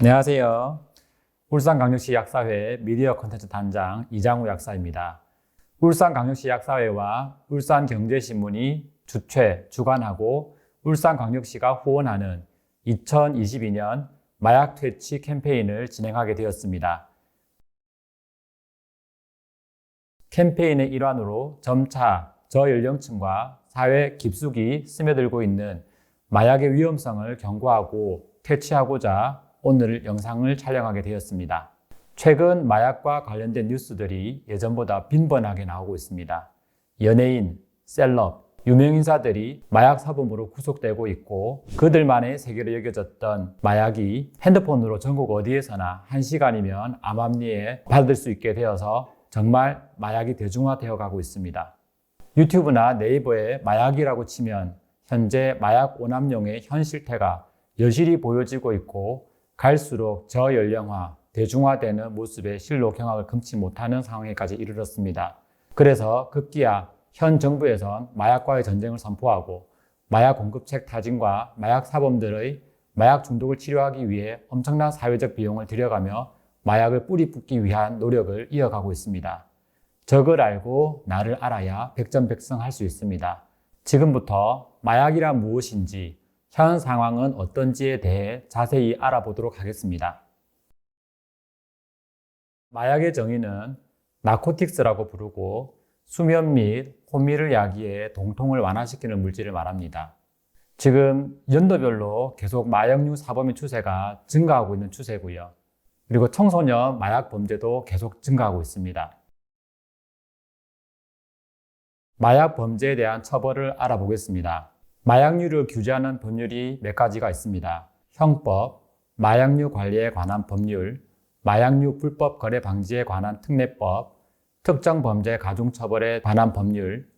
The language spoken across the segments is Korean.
안녕하세요. 울산광역시 약사회 미디어 콘텐츠 단장 이장우 약사입니다. 울산광역시 약사회와 울산경제신문이 주최, 주관하고 울산광역시가 후원하는 2022년 마약 퇴치 캠페인을 진행하게 되었습니다. 캠페인의 일환으로 점차 저연령층과 사회 깊숙이 스며들고 있는 마약의 위험성을 경고하고 퇴치하고자 오늘 영상을 촬영하게 되었습니다. 최근 마약과 관련된 뉴스들이 예전보다 빈번하게 나오고 있습니다. 연예인, 셀럽, 유명인사들이 마약 사범으로 구속되고 있고 그들만의 세계로 여겨졌던 마약이 핸드폰으로 전국 어디에서나 1시간이면 암암리에 받을 수 있게 되어서 정말 마약이 대중화되어 가고 있습니다. 유튜브나 네이버에 마약이라고 치면 현재 마약 오남용의 현 실태가 여실히 보여지고 있고 갈수록 저연령화, 대중화되는 모습에 실로 경악을 금치 못하는 상황에까지 이르렀습니다. 그래서 급기야 현 정부에선 마약과의 전쟁을 선포하고 마약 공급책 타진과 마약 사범들의 마약 중독을 치료하기 위해 엄청난 사회적 비용을 들여가며 마약을 뿌리 뽑기 위한 노력을 이어가고 있습니다. 적을 알고 나를 알아야 백전백승할 수 있습니다. 지금부터 마약이란 무엇인지, 현 상황은 어떤지에 대해 자세히 알아보도록 하겠습니다. 마약의 정의는 나코틱스라고 부르고 수면 및 혼미를 야기해 동통을 완화시키는 물질을 말합니다. 지금 연도별로 계속 마약류 사범의 추세가 증가하고 있는 추세고요. 그리고 청소년 마약 범죄도 계속 증가하고 있습니다. 마약 범죄에 대한 처벌을 알아보겠습니다. 마약류를 규제하는 법률이 몇 가지가 있습니다. 형법, 마약류 관리에 관한 법률, 마약류 불법 거래 방지에 관한 특례법, 특정 범죄 가중처벌에 관한 법률,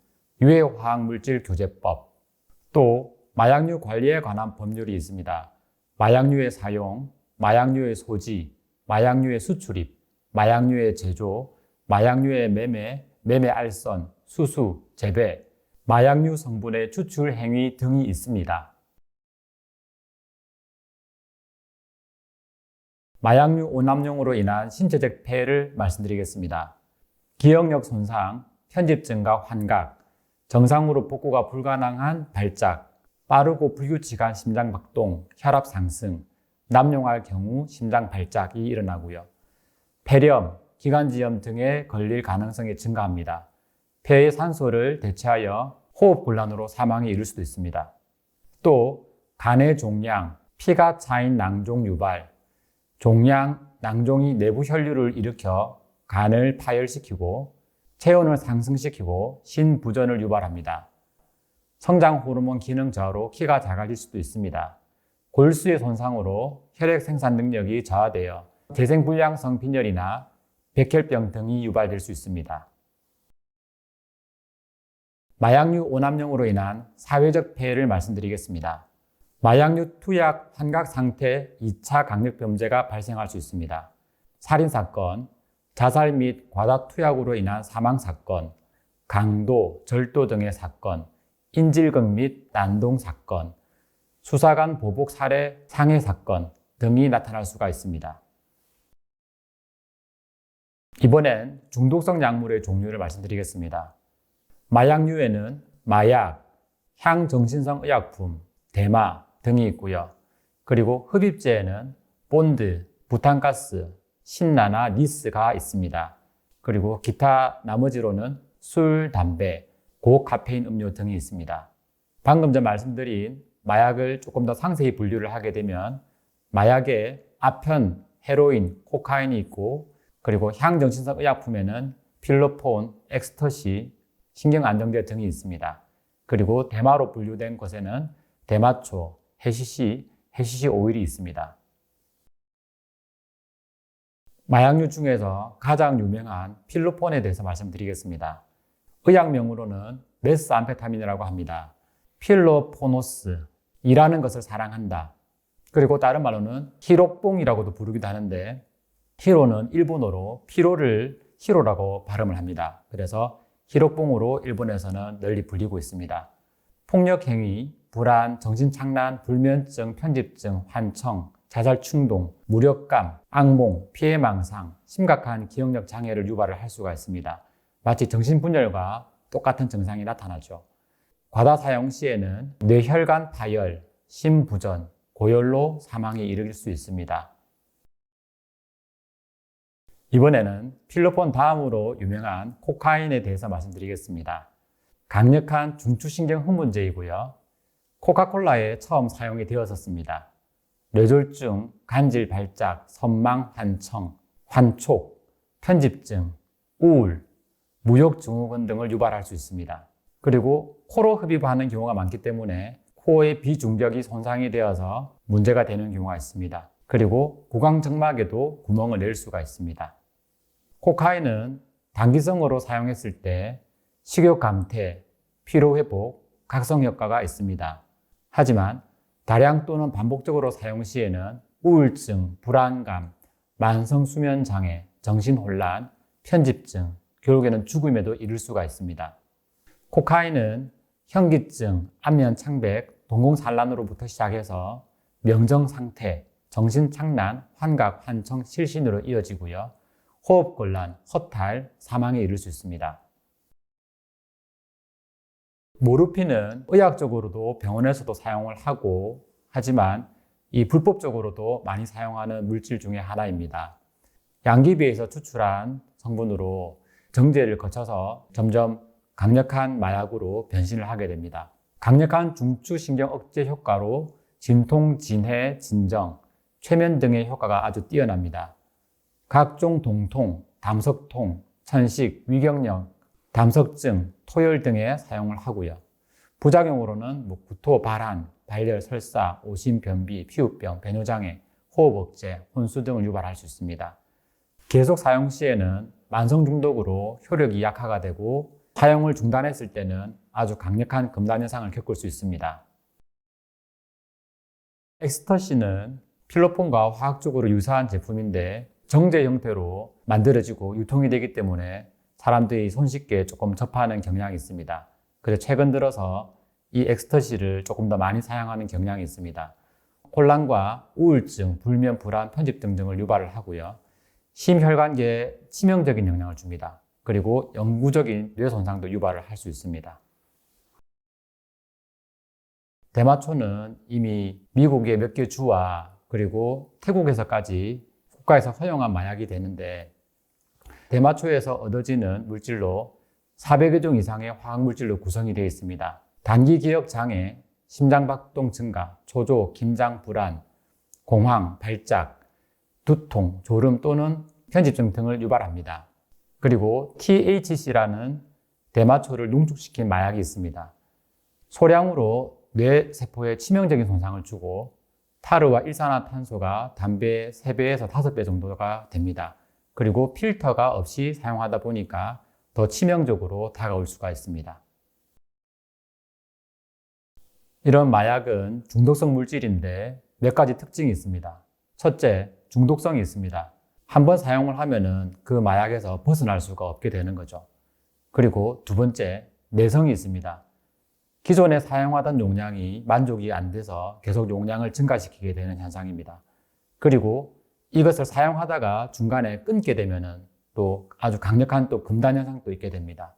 유해화학물질 규제법, 또 마약류 관리에 관한 법률이 있습니다. 마약류의 사용, 마약류의 소지, 마약류의 수출입, 마약류의 제조, 마약류의 매매, 매매 알선, 수수, 재배, 마약류 성분의 추출 행위 등이 있습니다. 마약류 오남용으로 인한 신체적 폐해를 말씀드리겠습니다. 기억력 손상, 편집증과 환각, 정상으로 복구가 불가능한 발작, 빠르고 불규칙한 심장박동, 혈압 상승, 남용할 경우 심장 발작이 일어나고요. 폐렴, 기관지염 등에 걸릴 가능성이 증가합니다. 폐의 산소를 대체하여 호흡곤란으로 사망에 이를 수도 있습니다. 또 간의 종양, 피가 차인 낭종 유발, 종양, 낭종이 내부 혈류를 일으켜 간을 파열시키고 체온을 상승시키고 신부전을 유발합니다. 성장 호르몬 기능 저하로 키가 작아질 수도 있습니다. 골수의 손상으로 혈액 생산 능력이 저하되어 재생불량성 빈혈이나 백혈병 등이 유발될 수 있습니다. 마약류 오남용으로 인한 사회적 폐해를 말씀드리겠습니다. 마약류 투약 환각 상태 2차 강력범죄가 발생할 수 있습니다. 살인사건, 자살 및 과다 투약으로 인한 사망사건, 강도, 절도 등의 사건, 인질극 및 난동 사건, 수사관 보복 살해 상해 사건 등이 나타날 수가 있습니다. 이번엔 중독성 약물의 종류를 말씀드리겠습니다. 마약류에는 마약, 향정신성 의약품, 대마 등이 있고요. 그리고 흡입제에는 본드, 부탄가스, 신나나 니스가 있습니다. 그리고 기타 나머지로는 술, 담배, 고카페인 음료 등이 있습니다. 방금 전 말씀드린 마약을 조금 더 상세히 분류를 하게 되면 마약에 아편, 헤로인, 코카인이 있고 그리고 향정신성 의약품에는 필로폰, 엑스터시, 신경안정제 등이 있습니다. 그리고 대마로 분류된 것에는 대마초, 해시시, 해시시 오일이 있습니다. 마약류 중에서 가장 유명한 필로폰에 대해서 말씀드리겠습니다. 의학명으로는 메스암페타민이라고 합니다. 필로포노스이라는 것을 사랑한다. 그리고 다른 말로는 히록봉이라고도 부르기도 하는데 히로는 일본어로 피로를 히로라고 발음을 합니다. 그래서 히록봉으로 일본에서는 널리 불리고 있습니다. 폭력행위, 불안, 정신착란, 불면증, 편집증, 환청, 자살 충동, 무력감, 악몽, 피해망상, 심각한 기억력 장애를 유발을 할 수가 있습니다. 마치 정신분열과 똑같은 증상이 나타나죠. 과다 사용 시에는 뇌혈관 파열, 심부전, 고열로 사망에 이르길 수 있습니다. 이번에는 필로폰 다음으로 유명한 코카인에 대해서 말씀드리겠습니다. 강력한 중추신경 흥분제이고요. 코카콜라에 처음 사용이 되었었습니다. 뇌졸중, 간질 발작, 선망, 환청, 환촉, 편집증, 우울, 무역증후군 등을 유발할 수 있습니다. 그리고 코로 흡입하는 경우가 많기 때문에 코의 비중벽이 손상이 되어서 문제가 되는 경우가 있습니다. 그리고 구강정막에도 구멍을 낼 수가 있습니다. 코카인은 단기성으로 사용했을 때 식욕 감퇴, 피로 회복, 각성 효과가 있습니다. 하지만 다량 또는 반복적으로 사용 시에는 우울증, 불안감, 만성 수면 장애, 정신혼란, 편집증, 결국에는 죽음에도 이를 수가 있습니다. 코카인은 현기증, 안면 창백, 동공산란으로부터 시작해서 명정 상태, 정신착란, 환각, 환청, 실신으로 이어지고요. 호흡곤란, 허탈, 사망에 이를 수 있습니다. 모르핀은 의학적으로도 병원에서도 사용을 하고 하지만 이 불법적으로도 많이 사용하는 물질 중에 하나입니다. 양귀비에서 추출한 성분으로 정제를 거쳐서 점점 강력한 마약으로 변신을 하게 됩니다. 강력한 중추신경 억제 효과로 진통, 진해, 진정, 최면 등의 효과가 아주 뛰어납니다. 각종 동통, 담석통, 천식, 위경련, 담석증, 토열 등에 사용을 하고요. 부작용으로는 구토, 발한, 발열, 설사, 오심, 변비, 피부병, 배뇨장애, 호흡억제, 혼수 등을 유발할 수 있습니다. 계속 사용 시에는 만성 중독으로 효력이 약화가 되고 사용을 중단했을 때는 아주 강력한 금단 현상을 겪을 수 있습니다. 엑스터시는 필로폰과 화학적으로 유사한 제품인데 정제 형태로 만들어지고 유통이 되기 때문에 사람들이 손쉽게 조금 접하는 경향이 있습니다. 그래서 최근 들어서 이 엑스터시를 조금 더 많이 사용하는 경향이 있습니다. 혼란과 우울증, 불면, 불안, 편집증 등을 유발을 하고요. 심혈관계에 치명적인 영향을 줍니다. 그리고 영구적인 뇌 손상도 유발을 할 수 있습니다. 대마초는 이미 미국의 몇 개 주와 그리고 태국에서까지 국가에서 허용한 마약이 되는데 대마초에서 얻어지는 물질로 400여 종 이상의 화학물질로 구성이 되어 있습니다. 단기 기억 장애, 심장박동 증가, 초조, 긴장, 불안, 공황, 발작, 두통, 졸음 또는 편집증 등을 유발합니다. 그리고 THC라는 대마초를 농축시킨 마약이 있습니다. 소량으로 뇌세포에 치명적인 손상을 주고 타르와 일산화탄소가 담배의 3배에서 5배 정도가 됩니다. 그리고 필터가 없이 사용하다 보니까 더 치명적으로 다가올 수가 있습니다. 이런 마약은 중독성 물질인데 몇 가지 특징이 있습니다. 첫째, 중독성이 있습니다. 한번 사용을 하면은 그 마약에서 벗어날 수가 없게 되는 거죠. 그리고 두 번째, 내성이 있습니다. 기존에 사용하던 용량이 만족이 안 돼서 계속 용량을 증가시키게 되는 현상입니다. 그리고 이것을 사용하다가 중간에 끊게 되면은 또 아주 강력한 또 금단 현상도 있게 됩니다.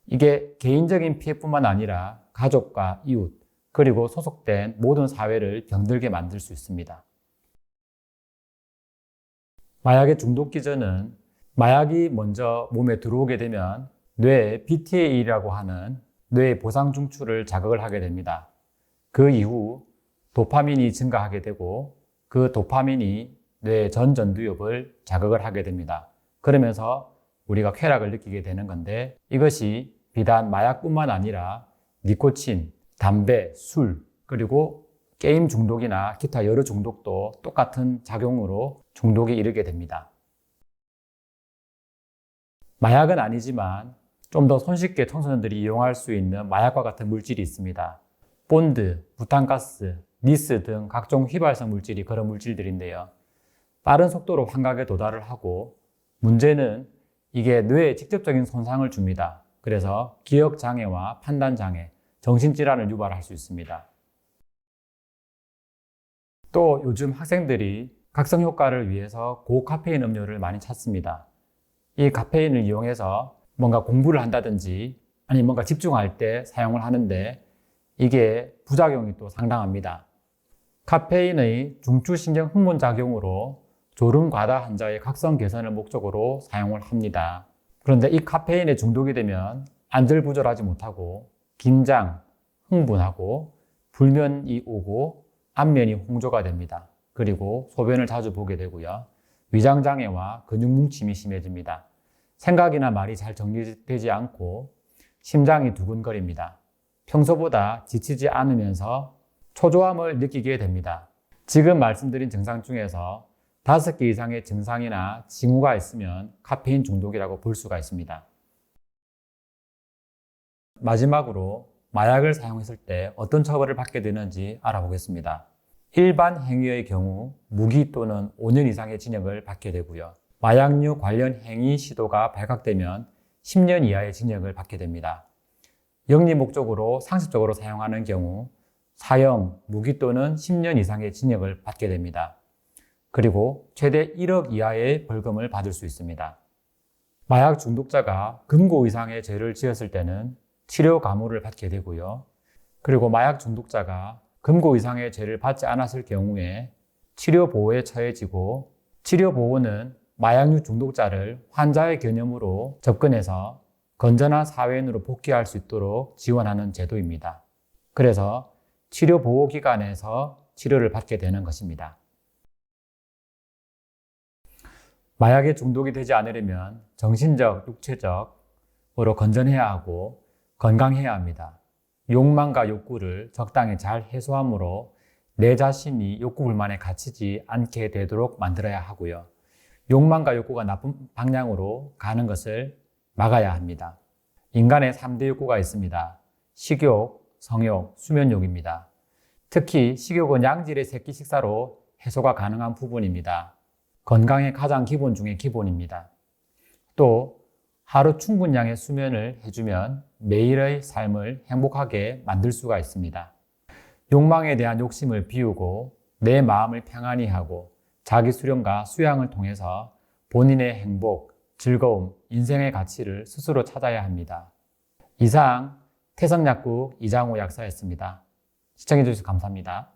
이게 개인적인 피해뿐만 아니라 가족과 이웃, 그리고 소속된 모든 사회를 병들게 만들 수 있습니다. 마약의 중독 기전은 마약이 먼저 몸에 들어오게 되면 뇌에 BTA라고 하는 뇌의 보상 중추를 자극을 하게 됩니다. 그 이후 도파민이 증가하게 되고 그 도파민이 뇌 전두엽을 자극을 하게 됩니다. 그러면서 우리가 쾌락을 느끼게 되는 건데 이것이 비단 마약뿐만 아니라 니코틴, 담배, 술, 그리고 게임 중독이나 기타 여러 중독도 똑같은 작용으로 중독에 이르게 됩니다. 마약은 아니지만 좀 더 손쉽게 청소년들이 이용할 수 있는 마약과 같은 물질이 있습니다. 본드, 부탄가스, 니스 등 각종 휘발성 물질이 그런 물질들인데요. 빠른 속도로 환각에 도달을 하고 문제는 이게 뇌에 직접적인 손상을 줍니다. 그래서 기억장애와 판단장애, 정신질환을 유발할 수 있습니다. 또 요즘 학생들이 각성 효과를 위해서 고카페인 음료를 많이 찾습니다. 이 카페인을 이용해서 뭔가 공부를 한다든지 아니면 뭔가 집중할 때 사용을 하는데 이게 부작용이 또 상당합니다. 카페인의 중추신경 흥분작용으로 졸음 과다 환자의 각성 개선을 목적으로 사용을 합니다. 그런데 이 카페인에 중독이 되면 안절부절하지 못하고 긴장, 흥분하고 불면이 오고 안면이 홍조가 됩니다. 그리고 소변을 자주 보게 되고요. 위장장애와 근육뭉침이 심해집니다. 생각이나 말이 잘 정리되지 않고 심장이 두근거립니다. 평소보다 지치지 않으면서 초조함을 느끼게 됩니다. 지금 말씀드린 증상 중에서 5개 이상의 증상이나 징후가 있으면 카페인 중독이라고 볼 수가 있습니다. 마지막으로 마약을 사용했을 때 어떤 처벌을 받게 되는지 알아보겠습니다. 일반 행위의 경우 무기 또는 5년 이상의 징역을 받게 되고요. 마약류 관련 행위 시도가 발각되면 10년 이하의 징역을 받게 됩니다. 영리 목적으로 상습적으로 사용하는 경우 사형, 무기 또는 10년 이상의 징역을 받게 됩니다. 그리고 최대 1억 이하의 벌금을 받을 수 있습니다. 마약 중독자가 금고 이상의 죄를 지었을 때는 치료 감호를 받게 되고요. 그리고 마약 중독자가 금고 이상의 죄를 받지 않았을 경우에 치료 보호에 처해지고, 치료 보호는 마약류 중독자를 환자의 개념으로 접근해서 건전한 사회인으로 복귀할 수 있도록 지원하는 제도입니다. 그래서 치료 보호 기관에서 치료를 받게 되는 것입니다. 마약에 중독이 되지 않으려면 정신적, 육체적으로 건전해야 하고 건강해야 합니다. 욕망과 욕구를 적당히 잘 해소함으로 내 자신이 욕구 불만에 갇히지 않게 되도록 만들어야 하고요. 욕망과 욕구가 나쁜 방향으로 가는 것을 막아야 합니다. 인간의 3대 욕구가 있습니다. 식욕, 성욕, 수면욕입니다. 특히 식욕은 양질의 새끼 식사로 해소가 가능한 부분입니다. 건강의 가장 기본 중에 기본입니다. 또 하루 충분량의 수면을 해주면 매일의 삶을 행복하게 만들 수가 있습니다. 욕망에 대한 욕심을 비우고 내 마음을 평안히 하고 자기 수련과 수양을 통해서 본인의 행복, 즐거움, 인생의 가치를 스스로 찾아야 합니다. 이상 태성약국 이장호 약사였습니다. 시청해주셔서 감사합니다.